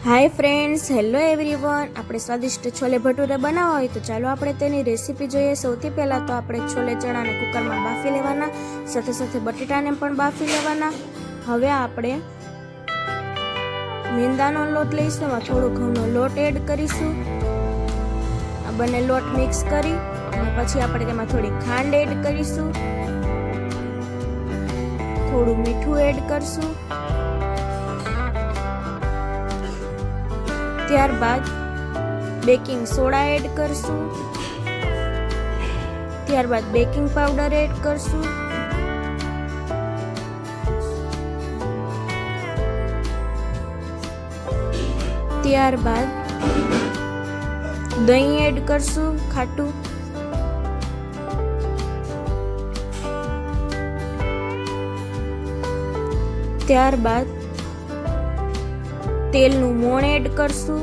Hi friends, hello everyone. આપણે સ્વાદિષ્ટ છોલે ભટુરે બનાવવા હોય તો ચાલો આપણે તેની રેસીપી જોઈએ. સૌથી પહેલાં તો આપણે છોલે ચણાને કુકરમાં બાફી લેવાના, સાથે સાથે બટેટાને પણ બાફી લેવાના. હવે આપણે મેંદાનો લોટ લઈશું, એમાં થોડો ઘઉંનો લોટ એડ કરીશું. આ બંને લોટ મિક્સ કરી અને પછી આપણે તેમાં થોડી ખાંડ એડ કરીશું, થોડું મીઠું એડ કરશું. ત્યારબાદ બેકિંગ સોડા એડ કરશું, ત્યારબાદ બેકિંગ પાવડર એડ કરશું, ત્યારબાદ દહીં એડ કરશું ખાટું, ત્યારબાદ તેલનું મોણ એડ કરશું,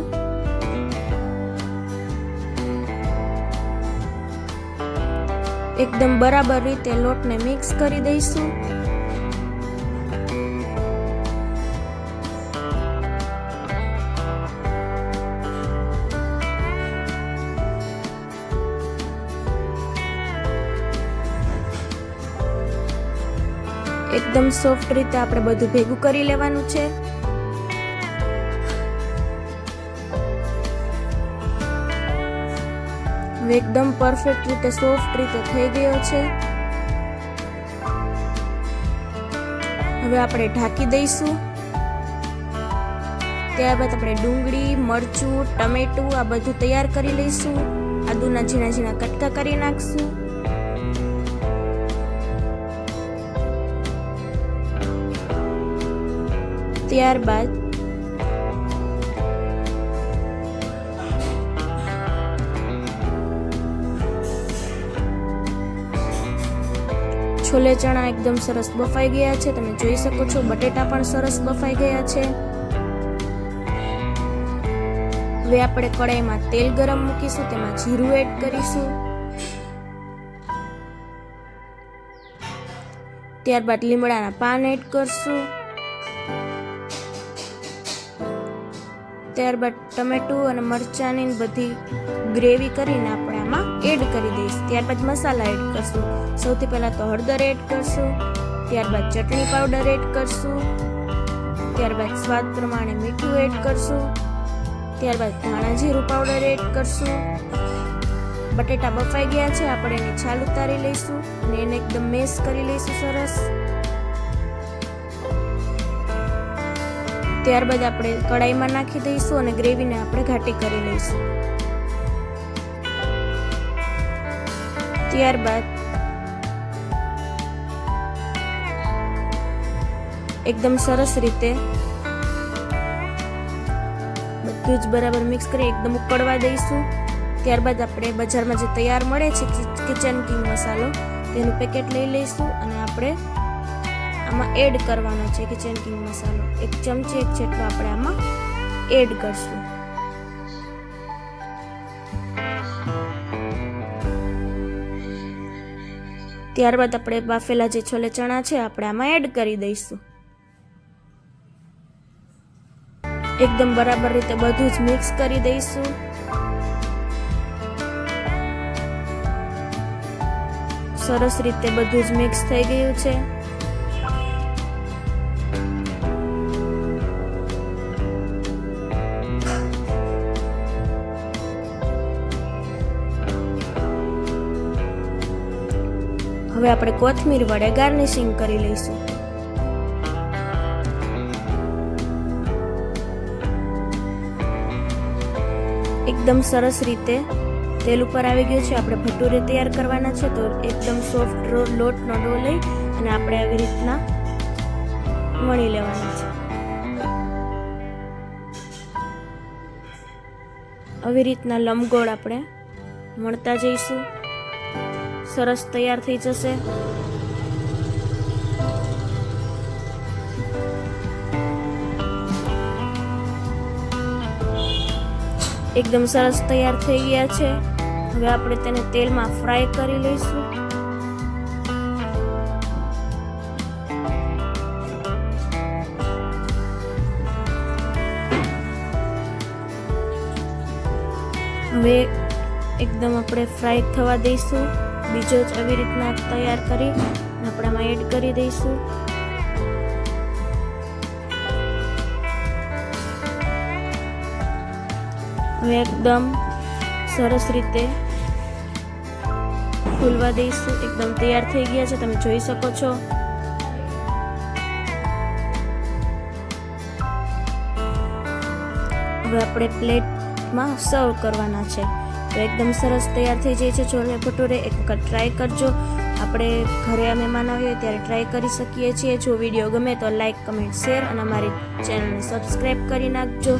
એકદમ બરાબર રીતે લોટને મિક્સ કરી દઈશું. એકદમ સોફ્ટ રીતે આપણે બધું ભેગું કરી લેવાનું છે. એકદમ પરફેક્ટ રીતે સોફ્ટ રીતે થઈ ગયો છે. હવે આપણે ઢાંકી દઈશું. ત્યારબાદ આપણે ડુંગળી, મરચું, ટમેટું આ બધું તૈયાર કરી લઈશું. આદુના ઝીણા ઝીણા કટકા કરી નાખશું. ત્યારબાદ છોલે ચણા એકદમ સરસ બફાઈ ગયા છે, તમે જોઈ શકો છો. બટેટા પણ સરસ બફાઈ ગયા છે. હવે આપણે કડાઈમાં તેલ ગરમ મૂકીશું, તેમાં જીરું એડ કરીશું. ત્યારબાદ લીમડાના પાન એડ કરશું. ત્યારબાદ ટમેટું અને મરચાંની બધી ગ્રેવી કરીને આપણે આમાં એડ કરી દઈશું. ત્યારબાદ મસાલા એડ કરશું. સૌથી પહેલા તો હળદર એડ કરશું, ત્યારબાદ ચટણી પાવડર એડ કરશું, ત્યારબાદ સ્વાદ પ્રમાણે મીઠું એડ કરશું, ત્યારબાદ ધાણા જીરું પાવડર એડ કરશું. બટેટા બફાઈ ગયા છે, આપણે એની છાલ ઉતારી લઈશું અને એને એકદમ મેશ કરી લઈશું સરસ. ત્યારબાદ આપણે કડાઈમાં નાખી દઈશું અને ગ્રેવીને આપણે ઘાટી કરી લઈશું. ત્યારબાદ એકદમ સરસ રીતે બધું જ બરાબર મિક્સ કરી એકદમ ઉકળવા દઈશું. ત્યારબાદ આપણે બજારમાં જે તૈયાર મળે છે કિચન કિંગ મસાલો, તેનું પેકેટ લઈ લઈશું અને આપણે આમાં એડ કરવાનો છે કિચન કિંગ મસાલો. 1 ચમચી જેટલો આપણે આમાં એડ કરશું. ત્યારબાદ આપણે બાફેલા જે છોલે ચણા છે આપણે આમાં એડ કરી દઈશું. એકદમ બરાબર રીતે બધું જ મિક્સ કરી દઈશું. સરસ રીતે બધું જ મિક્સ થઈ ગયું છે. હવે આપણે કોથમીર વડે ગાર્નિશિંગ કરી લઈશું. એકદમ સરસ રીતે તેલ ઉપર આવી ગયું છે. આપણે ભટુરે તૈયાર કરવાના છે, તો એકદમ સોફ્ટ લોટનો ડો લઈ અને આપણે આવી રીતના વણી લેવાના છે. આવી રીતના લંબગોળ આપણે વણતા જઈશું. સરસ તૈયાર થઈ જશે. એકદમ સરસ તૈયાર થઈ ગયા છે. હવે આપણે તેને તેલમાં ફ્રાય કરી લઈશું. હવે એકદમ આપણે ફ્રાય થવા દઈશું. બીજો જ આવી રીતના તૈયાર કરી આપણામાં એડ કરી દઈશું. હવે એકદમ સરસ રીતે ફૂલવા દઈશું. એકદમ તૈયાર થઈ ગયા છે, તમે જોઈ શકો છો. હવે આપણે પ્લેટમાં સર્વ કરવાના છે. તો એકદમ સરસ તૈયાર થઈ જાય છે છોલે ભટુરે. એક વખત ટ્રાય કરજો. આપણે ઘરે મહેમાન આવીએ ત્યારે ટ્રાય કરી શકીએ છીએ. જો વિડીયો ગમે તો લાઈક, કમેન્ટ, શેર અને અમારી ચેનલને સબસ્ક્રાઈબ કરી નાખજો.